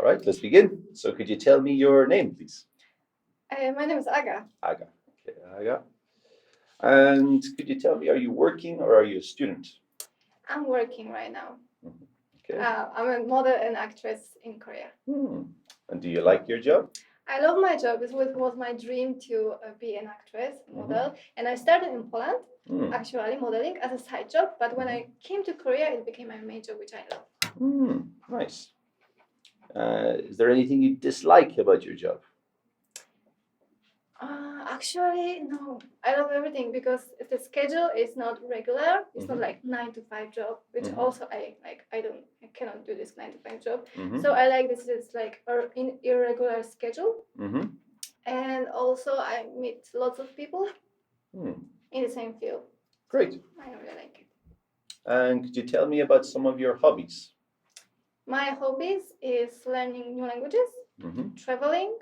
right, let's begin. So could you tell me your name, please? My name is Aga. Aga. Okay, Aga. And could you tell me, are you working or are you a student? I'm working right now. Okay. I'm a model and actress in Korea. And do you like your job? I love my job. It was my dream to be an actress, model. And I started in Poland, actually modeling as a side job. But when I came to Korea, it became my major, which I love. Nice. Is there anything you dislike about your job? Actually, no. I love everything because the schedule is not regular. It's not like 9 to 5 job, which also I like. I cannot do this 9 to 5 job. So I like this. It's like an irregular schedule. And also I meet lots of people in the same field. Great. I really like it. And could you tell me about some of your hobbies? My hobbies is learning new languages, traveling,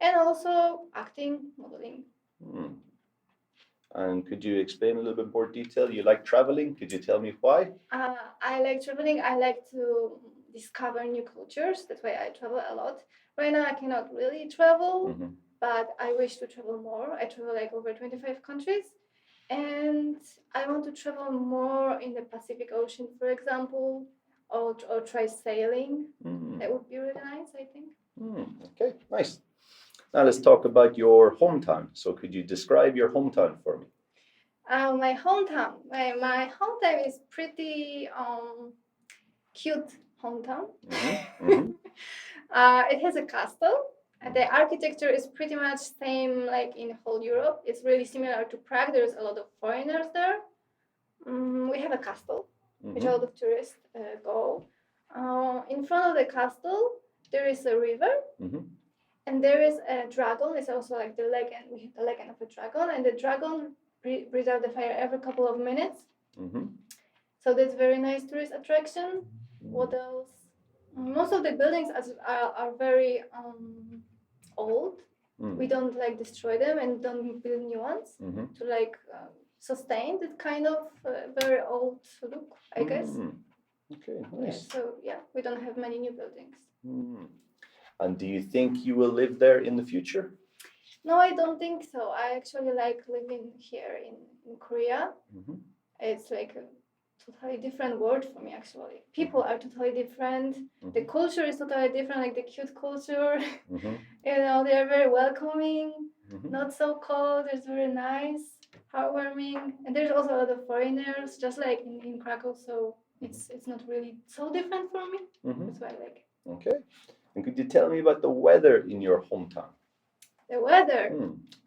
and also acting, modeling. And could you explain a little bit more detail? You like traveling? Could you tell me why? I like traveling. I like to discover new cultures. That's why I travel a lot. Right now I cannot really travel, but I wish to travel more. I travel like over 25 countries. And I want to travel more in the Pacific Ocean, for example, or try sailing. That would be really nice, I think. Okay, nice. Now let's talk about your hometown. So could you describe your hometown for me? My hometown. My hometown is pretty cute hometown. It has a castle. The architecture is pretty much same like in whole Europe. It's really similar to Prague. There's a lot of foreigners there. We have a castle, which a lot of tourists go. In front of the castle, there is a river. And there is a dragon. It's also like the legend. We have the legend of a dragon, and the dragon breathes out the fire every couple of minutes. So that's very nice tourist attraction. What else? Most of the buildings are very old. We don't like destroy them and don't build new ones to like sustain that kind of very old look, I guess. Okay, nice. Yeah, so yeah, we don't have many new buildings. And do you think you will live there in the future? No, I don't think so. I actually like living here in Korea. It's like a totally different world for me, actually. People are totally different. The culture is totally different, like the cute culture. You know, they are very welcoming, not so cold. It's very nice, heartwarming. And there's also a lot of foreigners, just like in Krakow. So it's not really so different for me. That's why I like it. Okay. And could you tell me about the weather in your hometown? The weather,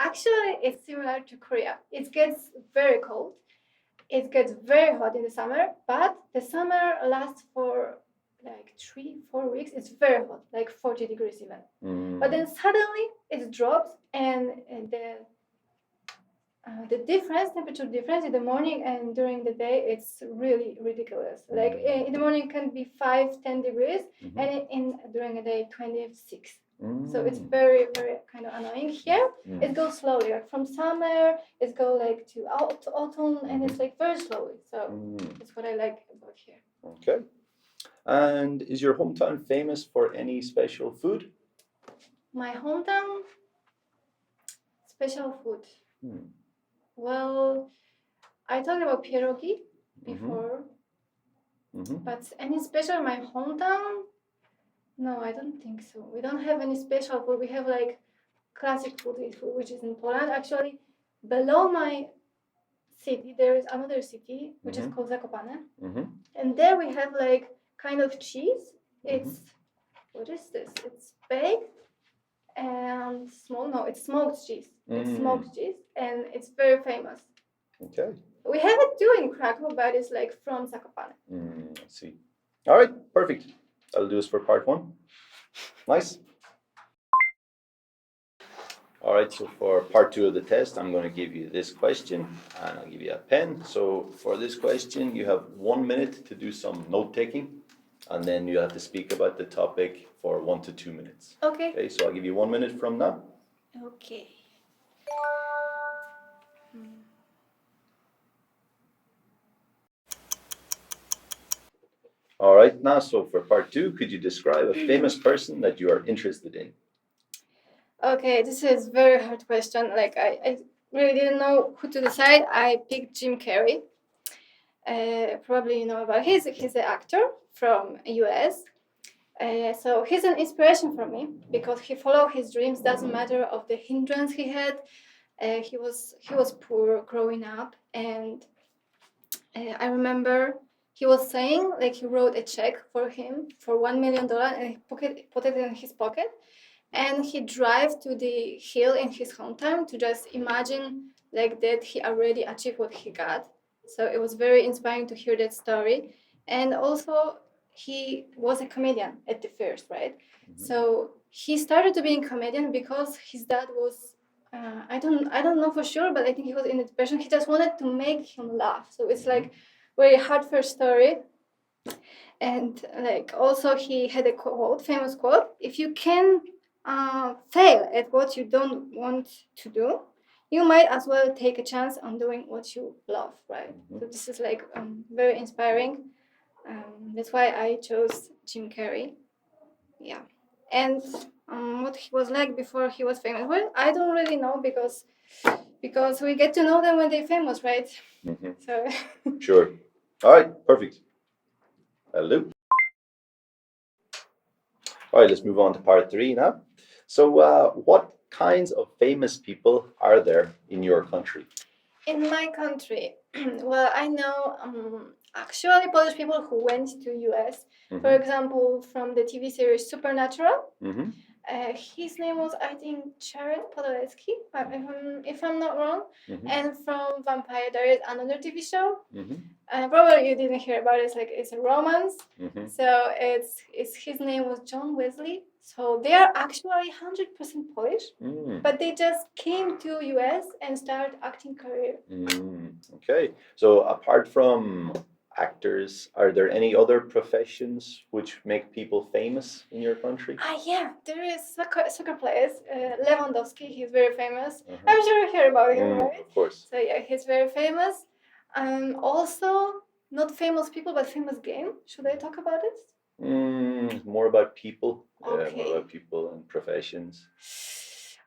actually, it's similar to Korea. It gets very cold. It gets very hot in the summer, but the summer lasts for like 3-4 weeks. It's very hot, like 40 degrees even. But then suddenly it drops, and the temperature difference in the morning and during the day, it's really ridiculous. Like in the morning can be 5-10 degrees, and during the day 26. So it's very, very kind of annoying. Here it goes slowly. Like from summer, it goes like to autumn, and it's like very slowly. So that's what I like about here. Okay. And is your hometown famous for any special food? My hometown, special food. Well, I talked about pierogi before, but any special in my hometown? No, I don't think so. We don't have any special food. We have like classic food, which is in Poland. Actually, below my city, there is another city, which is called Zakopane. And there we have like kind of cheese. It's, what is this? It's baked and it's smoked cheese. It's smoked cheese, and it's very famous. Okay. We have it too in Krakow, but it's like from Zakopane. Let's see. All right, perfect. That'll do us for part 1. Nice. All right, so for part 2 of the test, I'm going to give you this question, and I'll give you a pen. So for this question, you have 1 minute to do some note-taking, and then you have to speak about the topic for 1 to 2 minutes. Okay. So I'll give you 1 minute from now. Okay. All right, now, so for part 2, could you describe a famous person that you are interested in? Okay, this is very hard question. Like I really didn't know who to decide. I picked Jim Carrey. Probably you know about he's an actor from US. So he's an inspiration for me because he followed his dreams. Doesn't matter of the hindrance he had. He was poor growing up, and I remember he was saying like he wrote a check for him for $1 million and he put it in his pocket, and he drive to the hill in his hometown to just imagine like that he already achieved what he got. So it was very inspiring to hear that story, and also he was a comedian at the first, right? So he started to be a comedian because his dad was I don't know for sure, but I think he was in a depression. He just wanted to make him laugh. So it's like very heartfelt story. And like also he had a quote, famous quote: "If you can fail at what you don't want to do, you might as well take a chance on doing what you love." Right. So this is like very inspiring. That's why I chose Jim Carrey. Yeah. And what he was like before he was famous. Well, I don't really know because we get to know them when they're famous, right? So Sure. All right, perfect. Hello. All right, let's move on to part 3 now. So, what kinds of famous people are there in your country? in my country, well, I know actually Polish people who went to US. For example, from the TV series Supernatural. His name was, I think, Jared Padalecki, if I'm not wrong. And from Vampire Diaries, another TV show. Probably you didn't hear about it. It's a romance. So it's his name was John Wesley. So they are actually 100% Polish, but they just came to US and started acting career. Okay. So apart from actors, are there any other professions which make people famous in your country? Yeah, there is soccer players. Lewandowski, he's very famous. I'm sure you hear about him, right? Of course. So yeah, he's very famous. Also, not famous people, but famous game. Should I talk about it? More about people. Okay. More about people and professions.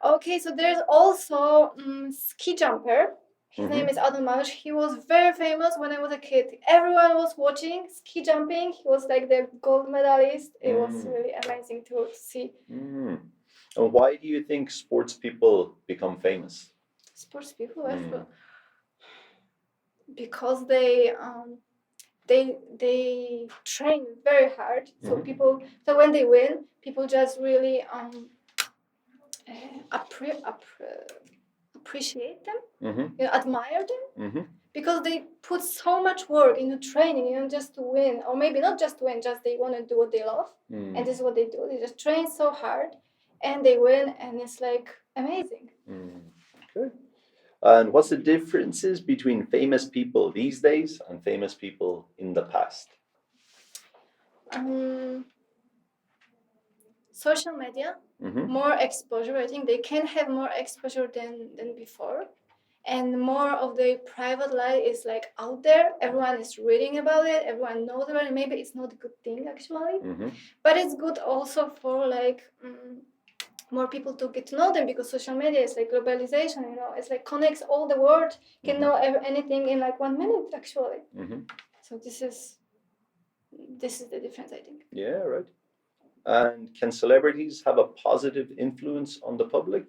Okay, so there's also ski jumper. His name is Adam Małysz. He was very famous when I was a kid. Everyone was watching ski jumping. He was like the gold medalist. It was really amazing to see. And why do you think sports people become famous? Sports people, because they train very hard. So so when they win, people just really appreciate them, admire them, because they put so much work into training, just to win, or maybe not just to win, just they want to do what they love, and this is what they do. They just train so hard, and they win, and it's like amazing. Okay. And what's the differences between famous people these days and famous people in the past? Social media, more exposure. I think they can have more exposure than before, and more of their private life is like out there. Everyone is reading about it. Everyone knows about it. Maybe it's not a good thing actually, but it's good also for like more people to get to know them, because social media is like globalization. It's like connects all the world. Can know anything in like 1 minute actually. So this is the difference, I think. Yeah, right. And can celebrities have a positive influence on the public?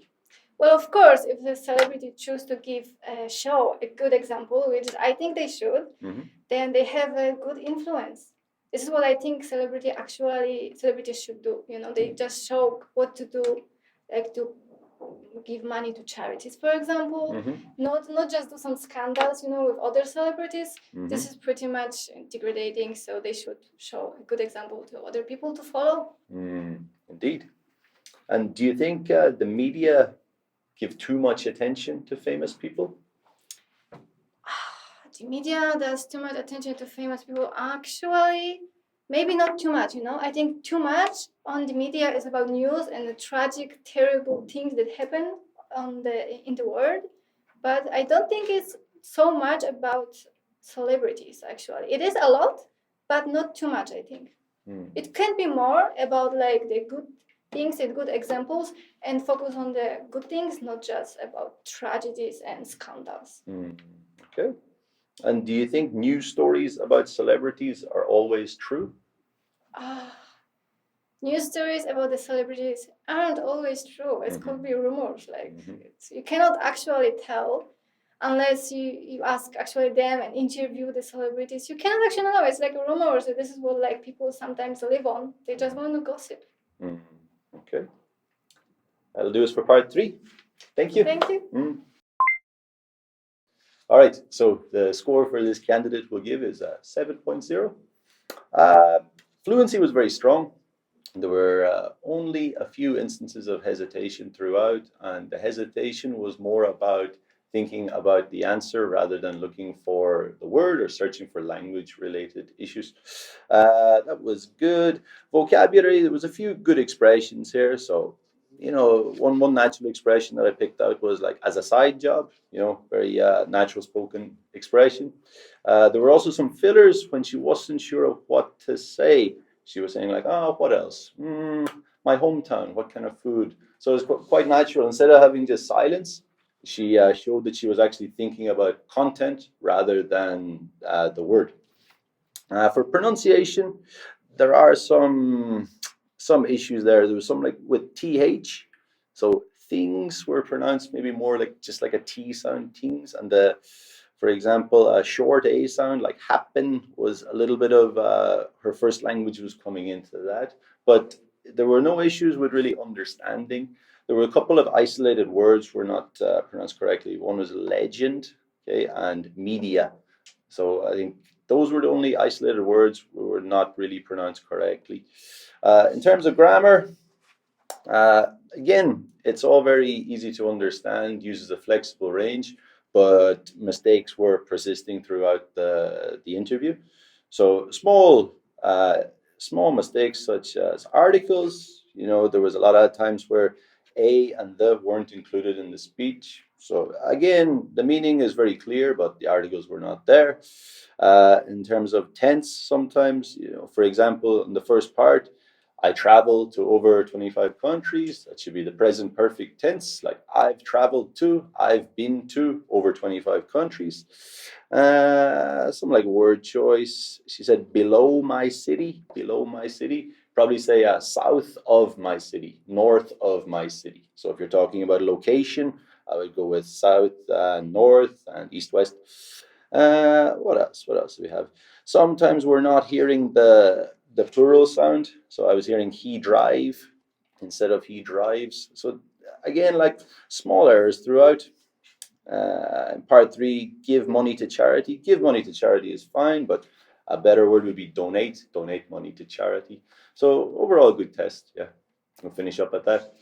Well, of course, if the celebrity choose to give a show a good example, which I think they should, then they have a good influence. This is what I think celebrities should do. They just show what to do, like to give money to charities, for example, not just do some scandals, with other celebrities. This is pretty much degrading, so they should show a good example to other people to follow. Indeed. And do you think the media give too much attention to famous people? The media does too much attention to famous people. Actually, maybe not too much, I think too much on the media is about news and the tragic, terrible things that happen in the world. But I don't think it's so much about celebrities, actually. It is a lot, but not too much, I think. Mm. It can be more about like the good things and good examples and focus on the good things, not just about tragedies and scandals. Mm. Okay. And do you think news stories about celebrities are always true? News stories about the celebrities aren't always true. It could be rumors. Like you cannot actually tell unless you ask actually them and interview the celebrities. You cannot actually know. It's like rumors. This is what like people sometimes live on. They just want to gossip. Mm. Okay. That'll do us for part 3. Thank you. Thank you. All right. So the score for this candidate we'll give is 7.0. Fluency was very strong. There were only a few instances of hesitation throughout, and the hesitation was more about thinking about the answer rather than looking for the word or searching for language-related issues. That was good. Vocabulary, there was a few good expressions here. So, one natural expression that I picked out was like as a side job, very natural spoken expression. There were also some fillers when she wasn't sure of what to say. She was saying like, oh, what else? My hometown, what kind of food? So it's quite natural. Instead of having just silence, she showed that she was actually thinking about content rather than the word. For pronunciation, there are some issues there. There was some like with th, so things were pronounced maybe more like just like a t sound, things, and for example, a short a sound like happen was a little bit of her first language was coming into that, but there were no issues with really understanding. There were a couple of isolated words were not pronounced correctly. One was legend, okay, and media. So I think those were the only isolated words that were not really pronounced correctly. In terms of grammar, again, it's all very easy to understand, uses a flexible range, but mistakes were persisting throughout the interview. So small mistakes such as articles, there was a lot of times where a and the weren't included in the speech. So again, the meaning is very clear, but the articles were not there. In terms of tense, sometimes, for example, in the first part, I traveled to over 25 countries. That should be the present perfect tense. Like I've traveled to, I've been to over 25 countries. Some like word choice. She said below my city, below my city. Probably say south of my city, north of my city. So if you're talking about location, I would go with south, north, and east, west. What else? What else do we have? Sometimes we're not hearing the plural sound. So I was hearing he drive instead of he drives. So again, like small errors throughout. In part 3, give money to charity. Give money to charity is fine, but a better word would be donate. Donate money to charity. So overall, good test. Yeah, we'll finish up at that.